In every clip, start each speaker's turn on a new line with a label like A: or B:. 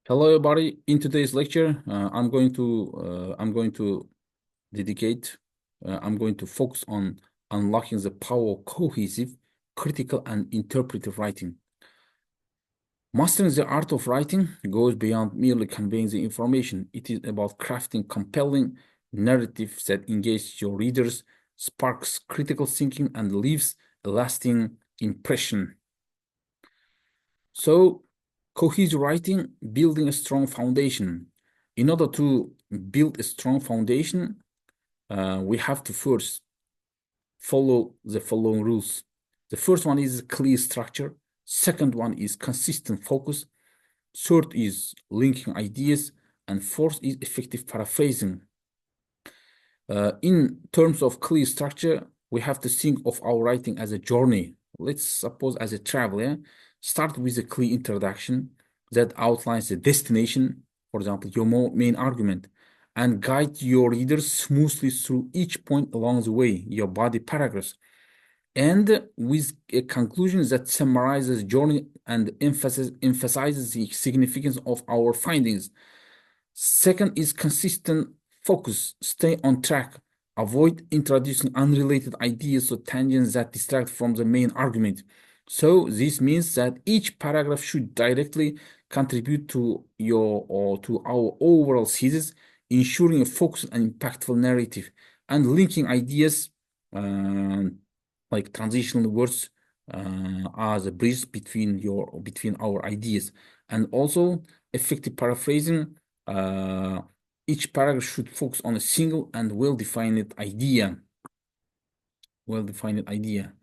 A: Hello, everybody. In today's lecture, I'm going to dedicate. I'm going to focus on unlocking the power of cohesive, critical, and interpretive writing. Mastering the art of writing goes beyond merely conveying the information. It is about crafting compelling narratives that engage your readers, sparks critical thinking, and leaves a lasting impression. So, cohesive writing, building a strong foundation. In order to build a strong foundation, we have to first follow the following rules. The first one is clear structure. Second one is consistent focus. Third is linking ideas. And fourth is effective paraphrasing. In terms of clear structure, we have to think of our writing as a journey. Let's suppose as a traveler, start with a clear introduction that outlines the destination, for example, your main argument, and guide your readers smoothly through each point along the way, your body paragraphs, and with a conclusion that summarizes journey and emphasizes the significance of our findings. Second is consistent focus. Stay on track. Avoid introducing unrelated ideas or tangents that distract from the main argument. So this means that each paragraph should directly contribute to your or to our overall thesis, ensuring a focused and impactful narrative, and linking ideas like transitional words as a bridge between our ideas, and also effective paraphrasing. uh, each paragraph should focus on a single and well-defined idea. Well-defined idea.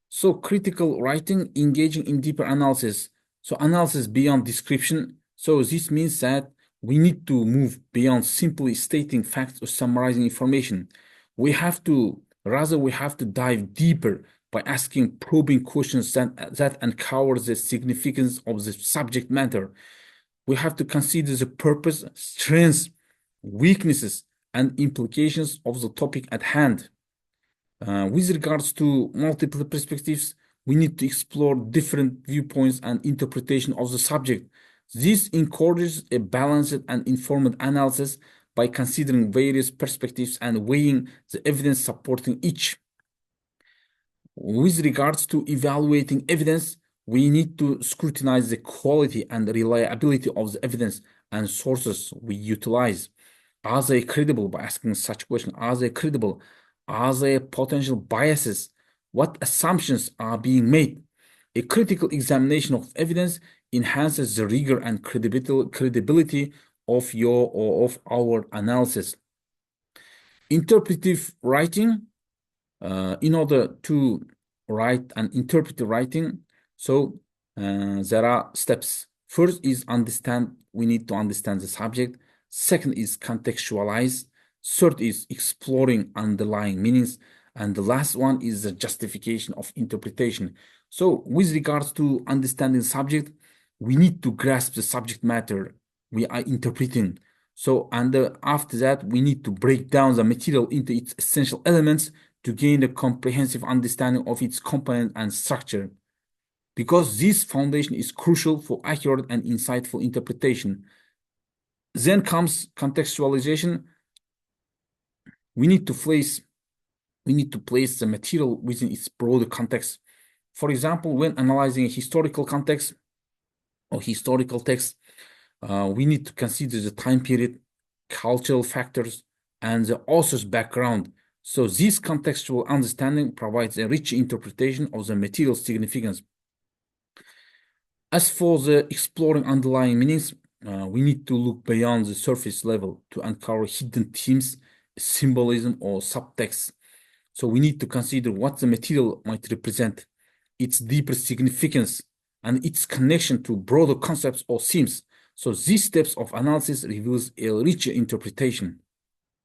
A: So critical writing, engaging in deeper analysis. So analysis beyond description. So this means that we need to move beyond simply stating facts or summarizing information. We have to dive deeper by asking probing questions that uncover the significance of the subject matter. We have to consider the purpose, strengths, weaknesses, and implications of the topic at hand. With regards to multiple perspectives, we need to explore different viewpoints and interpretation of the subject. This encourages a balanced and informed analysis by considering various perspectives and weighing the evidence supporting each. With regards to evaluating evidence, we need to scrutinize the quality and reliability of the evidence and sources we utilize. Are they credible? By asking such question, are they credible? Are there potential biases? What assumptions are being made? A critical examination of evidence enhances the rigor and credibility of your or of our analysis. Interpretive writing, in order to write and interpret the writing, so there are steps. First is understand. We need to understand the subject. Second is contextualize. Third is exploring underlying meanings. And the last one is the justification of interpretation. So with regards to understanding the subject, we need to grasp the subject matter we are interpreting. So, and after that, we need to break down the material into its essential elements to gain a comprehensive understanding of its component and structure. Because this foundation is crucial for accurate and insightful interpretation. Then comes contextualization. We need to place the material within its broader context. For example, when analyzing a historical context or historical text, we need to consider the time period, cultural factors, and the author's background. So this contextual understanding provides a rich interpretation of the material significance. As for the exploring underlying meanings, we need to look beyond the surface level to uncover hidden themes, symbolism, or subtext. So we need to consider what the material might represent, its deeper significance, and its connection to broader concepts or themes. So these steps of analysis reveals a richer interpretation.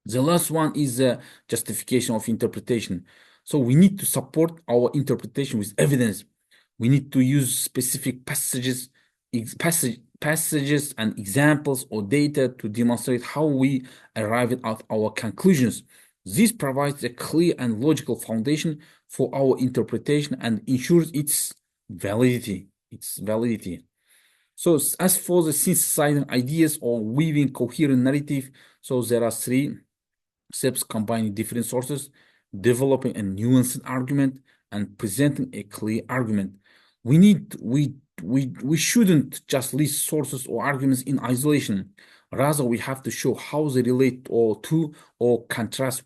A: The last one is the justification of interpretation. So we need to support our interpretation with evidence. We need to use specific passages and examples or data to demonstrate how we arrive at our conclusions. This provides a clear and logical foundation for our interpretation and ensures its validity. So as for the synthesizing ideas or weaving coherent narrative, so there are three steps: combining different sources, developing a nuanced argument, and presenting a clear argument. We need we shouldn't just list sources or arguments in isolation. Rather, we have to show how they relate or to or contrast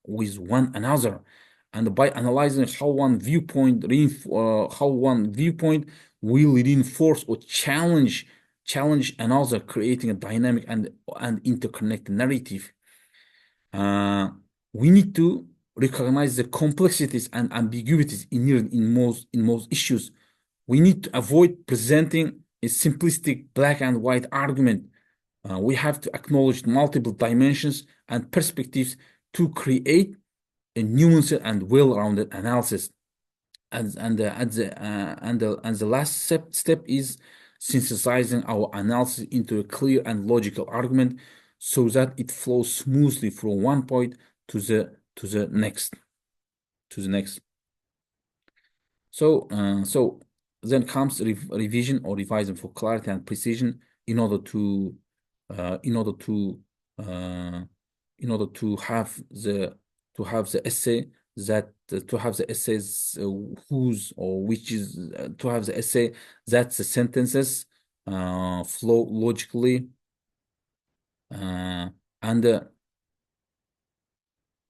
A: with one another. And by analyzing how one viewpoint will reinforce or challenge another, creating a dynamic and interconnected narrative. Uh, we need to recognize the complexities and ambiguities inherent in most issues. We need to avoid presenting a simplistic black and white argument. We have to acknowledge multiple dimensions and perspectives to create a nuanced and well-rounded analysis. And the last step is synthesizing our analysis into a clear and logical argument so that it flows smoothly from one point to the next. So then comes revision or revising for clarity and precision in order to uh, in order to uh, in order to have the essay that to have the essays whose or which is to have the essay that the sentences flow logically, and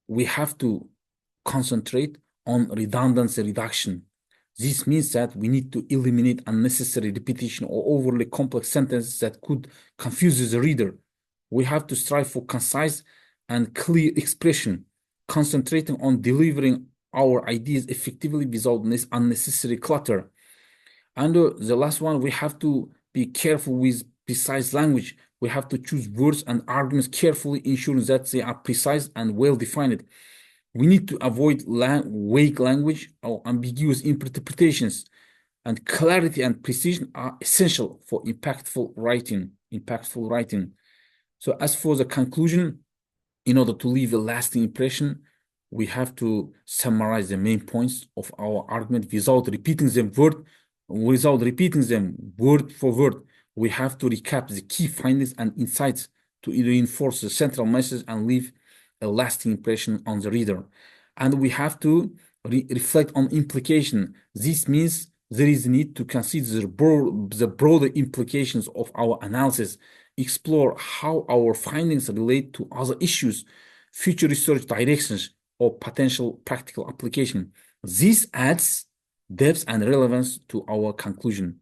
A: we have to concentrate on redundancy reduction. This means that we need to eliminate unnecessary repetition or overly complex sentences that could confuse the reader. We have to strive for concise and clear expression, concentrating on delivering our ideas effectively without unnecessary clutter. And the last one, we have to be careful with precise language. We have to choose words and arguments carefully, ensuring that they are precise and well defined. We need to avoid vague language or ambiguous interpretations, and clarity and precision are essential for impactful writing. Impactful writing. So, as for the conclusion, in order to leave a lasting impression, we have to summarize the main points of our argument word for word. We have to recap the key findings and insights to reinforce the central message and leave a lasting impression on the reader. And we have to reflect on implication. This means there is a need to consider the broader implications of our analysis, explore how our findings relate to other issues, future research directions, or potential practical application. This adds depth and relevance to our conclusion.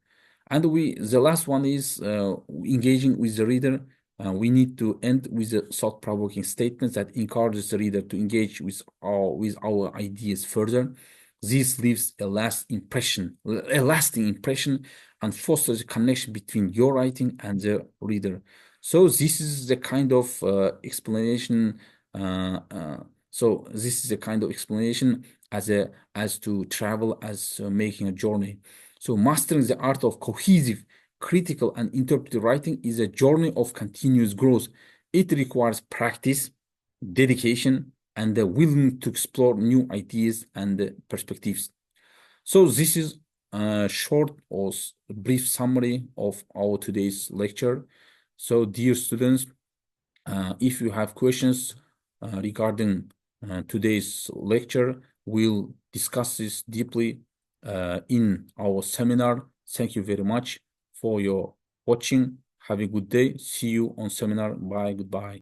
A: And the last one is engaging with the reader. We need to end with a thought-provoking statement that encourages the reader to engage with our ideas further. This leaves a lasting impression, and fosters a connection between your writing and the reader. So this is the kind of explanation. Uh, uh, so this is the kind of explanation as to travel as making a journey. So mastering the art of cohesive, critical, and interpretive writing is a journey of continuous growth. It requires practice, dedication, and the willingness to explore new ideas and perspectives. So this is a short or brief summary of our today's lecture. So dear students, if you have questions regarding today's lecture, we'll discuss this deeply in our seminar. Thank you very much for your watching. Have a good day. See you on seminar. Bye. Goodbye.